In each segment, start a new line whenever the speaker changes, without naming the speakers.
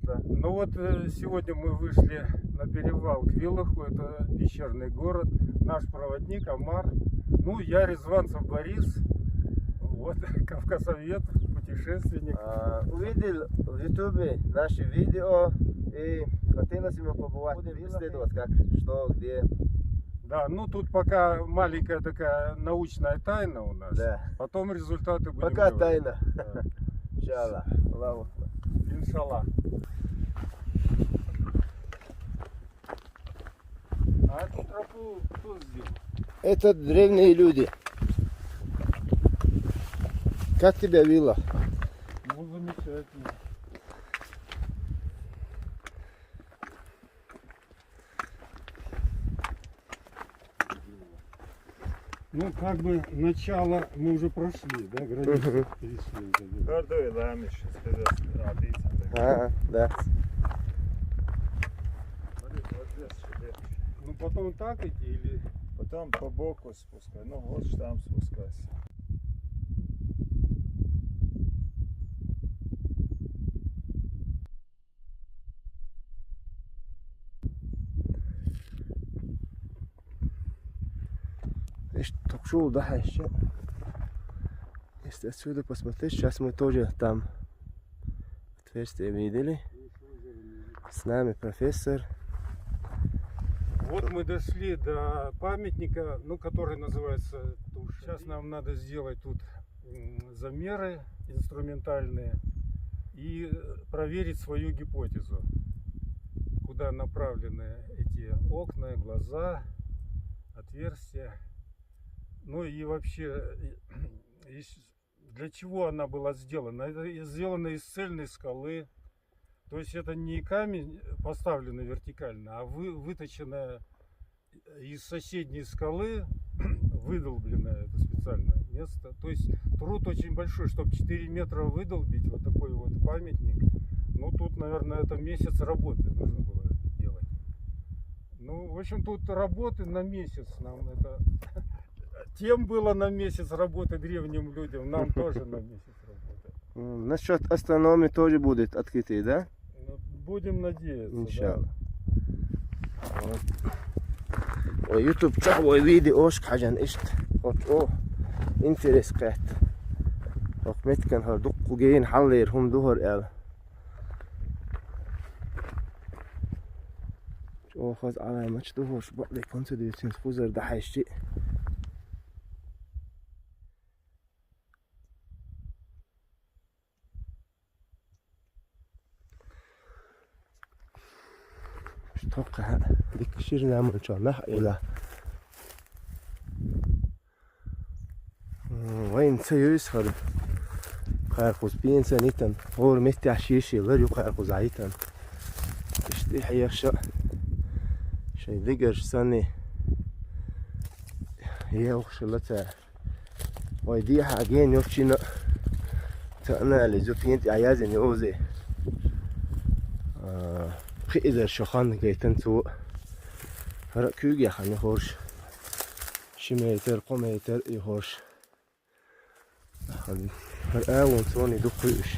место.
Ну вот сегодня мы вышли на перевал к Вилаху, это пещерный город. Наш проводник Амар. Ну, я Резванцев Борис, вот Кавказовед, путешественник.
Увидел в Ютубе наши видео и хотелось ему побывать. Будем исследовать, как, что, где.
Да, ну тут пока маленькая такая научная тайна у нас.
Да.
Потом результаты будем
Пока
говорить.
тайна.
Да.
Иншаллах. Аллаху акбар.
Иншаллах. А эту тропу кто сделал?
Это древние люди. Как тебя вилла?
Ну, замечательно. Ну, как бы начало мы уже прошли, да, границу перешли.
Да.
Ну, потом так идти или...
Потом по боку спускай, ну вот там спускайся.
Так шел дальше. Если отсюда посмотреть, сейчас мы тоже там отверстие видели. С нами профессор.
Вот мы дошли до памятника, ну, который называется Туш. Сейчас нам надо сделать тут замеры инструментальные и проверить свою гипотезу. Куда направлены эти окна, глаза, отверстия. Ну и вообще, для чего она была сделана? Это сделано из цельной скалы. То есть это не камень, поставленный вертикально, а выточенное из соседней скалы, выдолбленное это специальное место. То есть труд очень большой, чтобы 4 метра выдолбить вот такой вот памятник. Ну тут, наверное, это месяц работы нужно было делать. Ну, в общем, тут работы на месяц нам это... Тем было на месяц работы древним людям, нам тоже на месяц работы.
Насчет астрономии тоже будет открытие, да?
Будем надеяться.
Иншаллах. YouTube чахвой видео шкажан ишт. О, интерес кат. Охмет кан хар дуқу гейн халлер хум духар эл. О, хаз علامة دهور شباب لي كنت دويتين فوزر ده حيشي. أتوقع ديك الشيء نعمل إن شاء الله إلى وين سيوس هذا خارقوز بين سنتين هو متى عشيشي غير يو خارقوز عيتان إشتي حيشة شيء ذكر سنة هي وخشلتها ويدي حاجين يوكشينا تأنا لزوفين عيازن يوزي إذا شخان جيتن سوق هرا كوجي خاني خوش شميتر قميتر يخوش هر أون سوني دقيش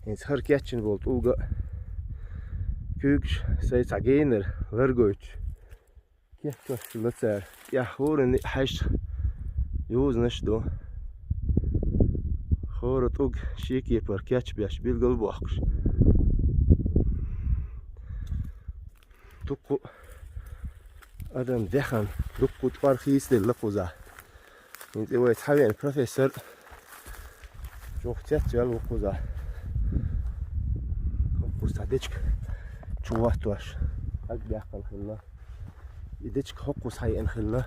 إنس هر كاتشن بولت أوجا كوجش سيت عجينر غرقوش كيف كش لتسار يا خورن حش يوز نشدو خورت أوج شيكي بر كاتش بيش بالقلب وحش دقو ادم دخن دقو تبارخيس للقوزا انت ويت حبيبي البروفيسور جوختيت يا القوزا قوزا ديتك تشواتواش هاك بيحقل خلا يديتك حقوس هاي انخلا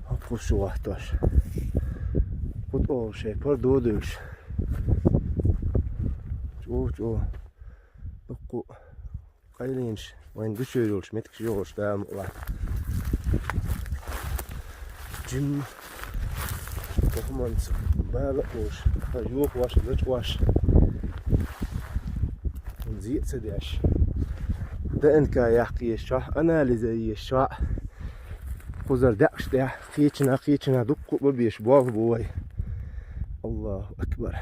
حقوس شواتواش قد اول شيء بر دودوش جو دقو قايلينش وين düşürüyoruz, metkişiyoruz devamlı. Cim, tohumans, balıkmış, yok var, hiç var. نزيد سداش. ده إنك يحكي الشاح أنا اللي زي الشاع. خزر دقش ده خيتنا دق ببيش باغ بوي. الله أكبر.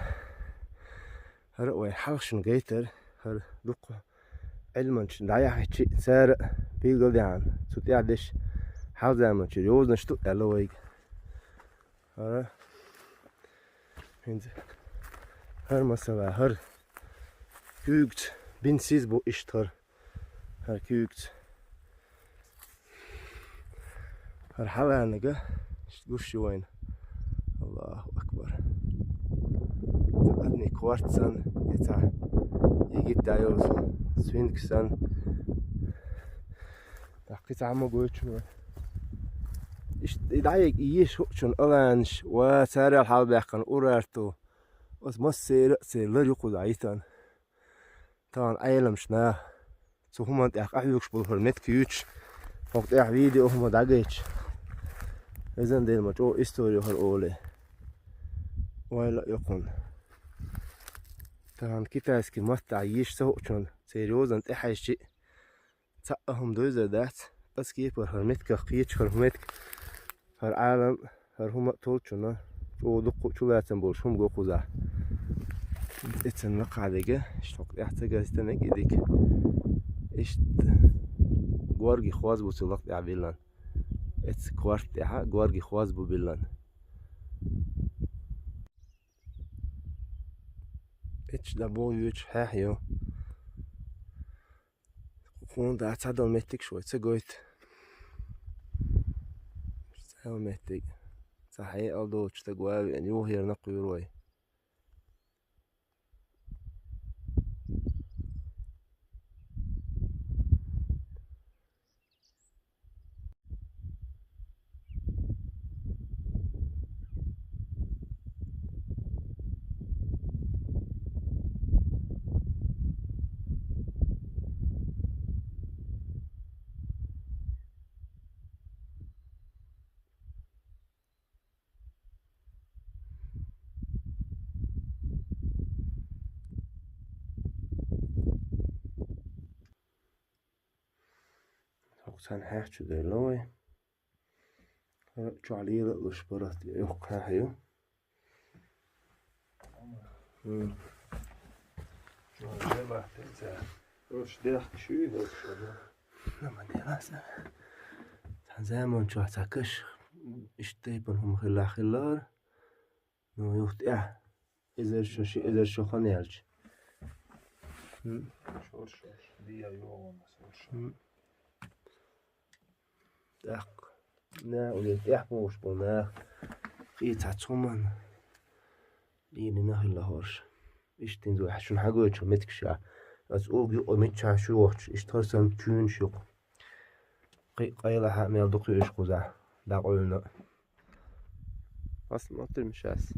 هرقوي حرشن جيتر هر دق علمنش دايح شيء سار بيقول يعني سوت عدش حاول زعما شيء يوز نشتو ألويك هر هند هر مثلا هر كوكت بنسيز بو إشتر هر كوكت هر حوانجة شتقولش وين الله أكبر تقدني كوارتسن يتع يجيب دايوز سوينكسن تحقيت عمو قلت شنو إيش دايق إيش شون ألانش وسارع الحال بيحكن أورارتو بس ما سير يقود عيتان طبعا أيلم شنا سو هما تأخ أحيوكش بالهرمت كيوتش وقت أح فيديو هما داقيتش إذن ديل مجو إستوريو هر أولي ولا يقون طبعا كتاسكي ما تعيش سوق شون سيريوزن تحيش شيء تأهم دوزة دات بس كيف هرمتك خيتش هرمتك هر عالم هر هما طول شنا شو دقو شو لاتن بولش هم قوقو زا اتن مقعدقة اشتوق احتاق استنك ايديك اشت قوارقي خواز بو سلق دع بيلان اتس كوارت دعا قوارقي خواز بو بيلان اتش دابو يوش حاحيو خون دا تعدل متك شوي تساقويت تساقو متك صحيح ألدو تشتاقواب يعني يوهير نقو يروي Sen hertje de looi. Charlie dat los parat jag här ju.
Det var det. Rosh det sju också.
لما دي راسه زمان شو تاكش اشتيبن هم خلار نو يخت إذا شو خنيالج
Şorş diye yoğun sorş.
دق نا وليت يحبوش بنا قيت عتومن لين نهي لهارش اشتين دو حشون حاجة شو متكشع از اوبي او متشع شو وقت اشترسم تون شو قيلة حامل دقيقش قزع دقولنا اصلا ما ترمش اس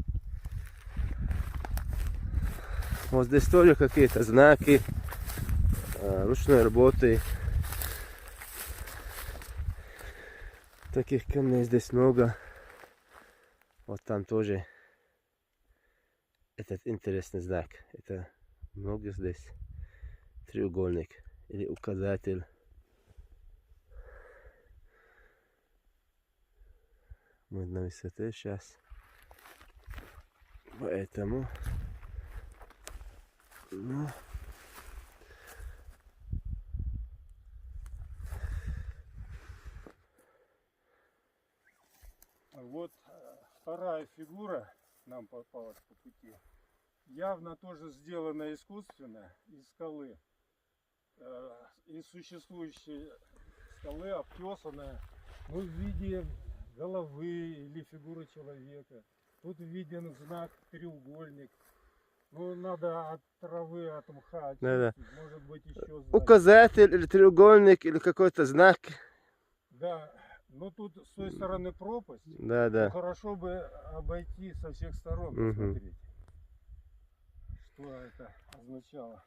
возле истории какие-то знаки ручной работы. Таких камней здесь много. Вот там тоже этот интересный знак. Это много здесь. Треугольник или указатель. Мы на высоте сейчас. Поэтому ну,
Вот вторая фигура нам попалась по пути. Явно тоже сделана искусственно из скалы. Из существующей скалы обтесанная. Ну, в виде головы или фигуры человека. Тут виден знак треугольник. Ну, надо от травы, от мха очистить.
Да.
Может быть еще знак.
Указатель или треугольник или какой-то знак.
Да. Но тут с той стороны пропасть.
Да, да.
Хорошо бы обойти со всех сторон, посмотреть, что это означало.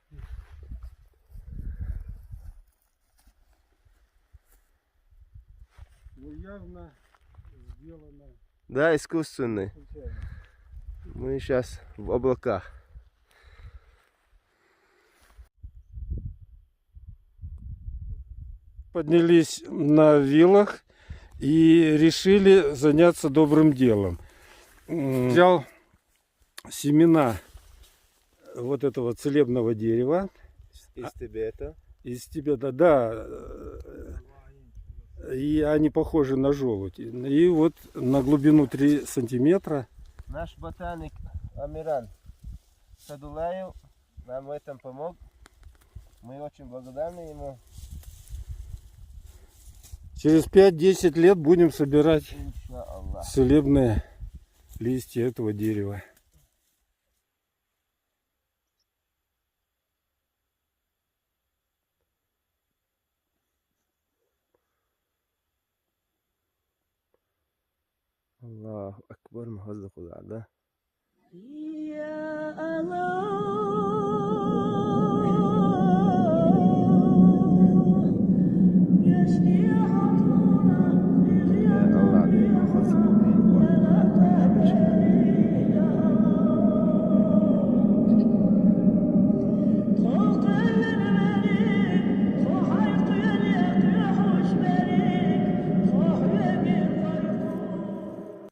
Ну, явно сделано
Да, искусственный.
случайно.
Мы сейчас в облаках.
Поднялись на вилах и решили заняться добрым делом. Взял семена вот этого целебного дерева,
Из Тибета.
Из Тибета, да. И они похожи на желудь. И вот на глубину 3 сантиметра.
Наш ботаник Амиран Садулаев нам в этом помог. Мы очень благодарны ему.
Через 5-10 лет будем собирать
Иншаллах.
целебные листья этого дерева.
Аллаху акбар, махазда худа, да?
Ya Allah